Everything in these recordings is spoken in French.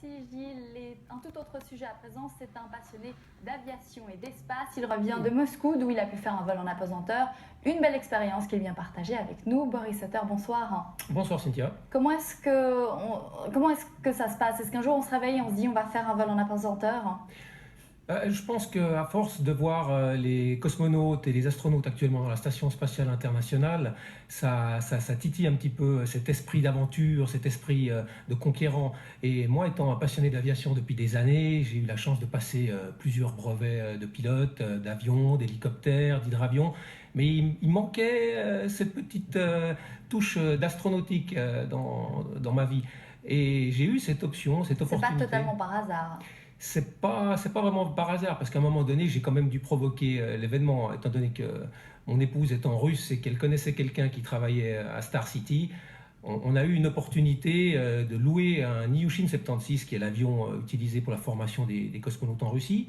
Merci Gilles. Et un tout autre sujet à présent, c'est un passionné d'aviation et d'espace. Il revient de Moscou, d'où il a pu faire un vol en apesanteur. Une belle expérience qu'il vient partager avec nous. Boris Sutter, bonsoir. Bonsoir Cynthia. Comment est-ce que ça se passe? Est-ce qu'un jour on se réveille et on se dit on va faire un vol en apesanteur? Je pense qu'à force de voir les cosmonautes et les astronautes actuellement dans la Station spatiale internationale, ça titille un petit peu cet esprit d'aventure, cet esprit de conquérant. Et moi, étant un passionné d'aviation depuis des années, j'ai eu la chance de passer plusieurs brevets de pilote, d'avions, d'hélicoptères, d'hydravions. Mais il manquait cette petite touche d'astronautique dans ma vie. Et j'ai eu cette option, cette C'est pas opportunité. totalement par hasard. C'est pas vraiment par hasard, parce qu'à un moment donné, j'ai quand même dû provoquer l'événement, étant donné que mon épouse étant russe et qu'elle connaissait quelqu'un qui travaillait à Star City. On a eu une opportunité de louer un Ilyushin 76, qui est l'avion utilisé pour la formation des cosmonautes en Russie.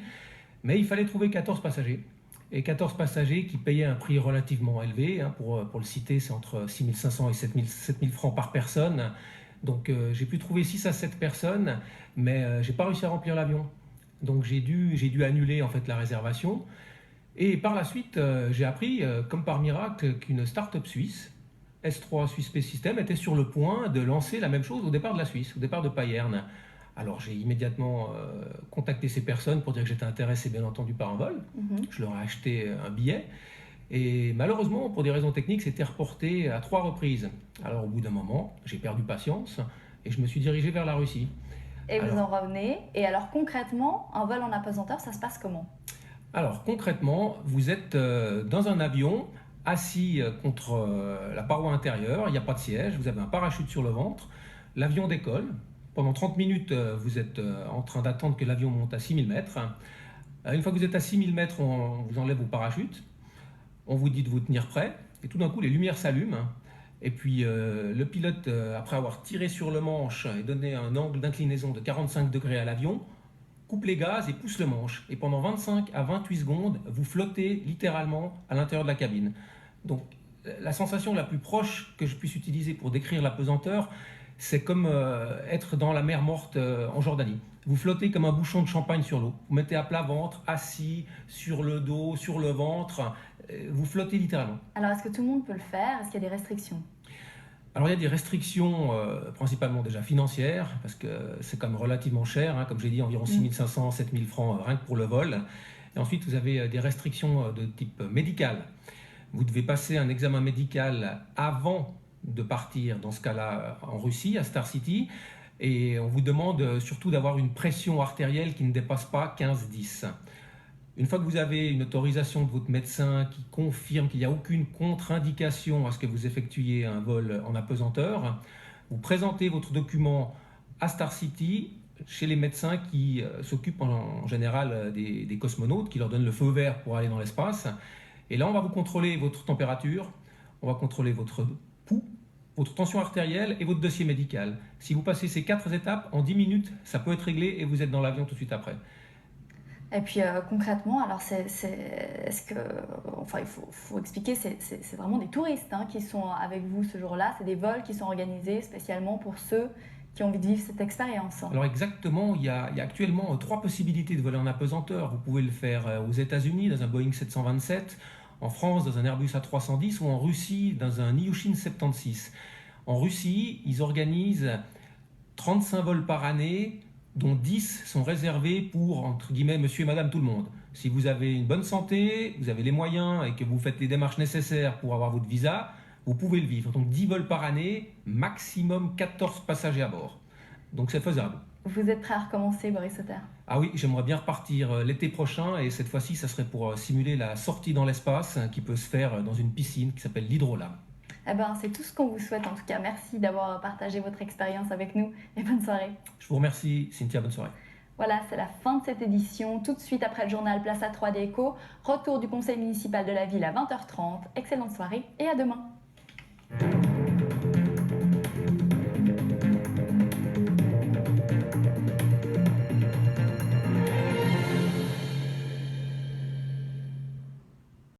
Mais il fallait trouver 14 passagers. Et 14 passagers qui payaient un prix relativement élevé. Pour le citer, c'est entre 6 500 et 7 000 francs par personne. Donc j'ai pu trouver 6 à 7 personnes, mais j'ai pas réussi à remplir l'avion. Donc j'ai dû annuler en fait la réservation. Et par la suite, j'ai appris, comme par miracle, qu'une start-up suisse, S3 Swiss Space System, était sur le point de lancer la même chose au départ de la Suisse, au départ de Payerne. Alors j'ai immédiatement contacté ces personnes pour dire que j'étais intéressé bien entendu par un vol. Je leur ai acheté un billet. Et malheureusement, pour des raisons techniques, c'était reporté à 3 reprises. Alors au bout d'un moment, j'ai perdu patience et je me suis dirigé vers la Russie. Et vous en revenez. Et alors concrètement, un vol en apesanteur, ça se passe comment? Alors concrètement, vous êtes dans un avion, assis contre la paroi intérieure, il n'y a pas de siège, vous avez un parachute sur le ventre, l'avion décolle. Pendant 30 minutes, vous êtes en train d'attendre que l'avion monte à 6000 mètres. Une fois que vous êtes à 6000 mètres, on vous enlève vos parachutes. On vous dit de vous tenir prêt, et tout d'un coup les lumières s'allument, et puis le pilote, après avoir tiré sur le manche et donné un angle d'inclinaison de 45 degrés à l'avion, coupe les gaz et pousse le manche. Et pendant 25 à 28 secondes, vous flottez littéralement à l'intérieur de la cabine. Donc la sensation la plus proche que je puisse utiliser pour décrire la pesanteur, c'est comme être dans la mer morte en Jordanie. Vous flottez comme un bouchon de champagne sur l'eau. Vous mettez à plat ventre, assis, sur le dos, sur le ventre. Vous flottez littéralement. Alors est-ce que tout le monde peut le faire? Est-ce qu'il y a des restrictions? Alors il y a des restrictions principalement déjà financières, parce que c'est quand même relativement cher, comme j'ai dit, environ 6 500, 7 000 francs rien que pour le vol. Et ensuite vous avez des restrictions de type médical. Vous devez passer un examen médical avant de partir, dans ce cas-là, en Russie, à Star City. Et on vous demande surtout d'avoir une pression artérielle qui ne dépasse pas 15-10. Une fois que vous avez une autorisation de votre médecin qui confirme qu'il n'y a aucune contre-indication à ce que vous effectuiez un vol en apesanteur, vous présentez votre document à Star City, chez les médecins qui s'occupent en général des cosmonautes, qui leur donnent le feu vert pour aller dans l'espace. Et là, on va vous contrôler votre température, on va contrôler votre pouls, votre tension artérielle et votre dossier médical. Si vous passez ces 4 étapes, en 10 minutes, ça peut être réglé et vous êtes dans l'avion tout de suite après. Et puis concrètement, alors est-ce que, enfin il faut expliquer, c'est vraiment des touristes qui sont avec vous ce jour-là, c'est des vols qui sont organisés spécialement pour ceux qui ont envie de vivre cette expérience. Alors exactement, il y a actuellement 3 possibilités de voler en apesanteur. Vous pouvez le faire aux États-Unis dans un Boeing 727, en France dans un Airbus A310 ou en Russie dans un Ilyushin 76. En Russie, ils organisent 35 vols par année, dont 10 sont réservés pour, entre guillemets, monsieur et madame tout le monde. Si vous avez une bonne santé, vous avez les moyens et que vous faites les démarches nécessaires pour avoir votre visa, vous pouvez le vivre. Donc 10 vols par année, maximum 14 passagers à bord. Donc c'est faisable. Vous êtes prêt à recommencer, Boris Sutter? Ah oui, j'aimerais bien repartir l'été prochain, et cette fois-ci, ça serait pour simuler la sortie dans l'espace qui peut se faire dans une piscine qui s'appelle l'Hydrolat. Eh ben, c'est tout ce qu'on vous souhaite en tout cas. Merci d'avoir partagé votre expérience avec nous et bonne soirée. Je vous remercie, Cynthia, bonne soirée. Voilà, c'est la fin de cette édition. Tout de suite après le journal, place à 3D Éco. Retour du conseil municipal de la ville à 20h30. Excellente soirée et à demain.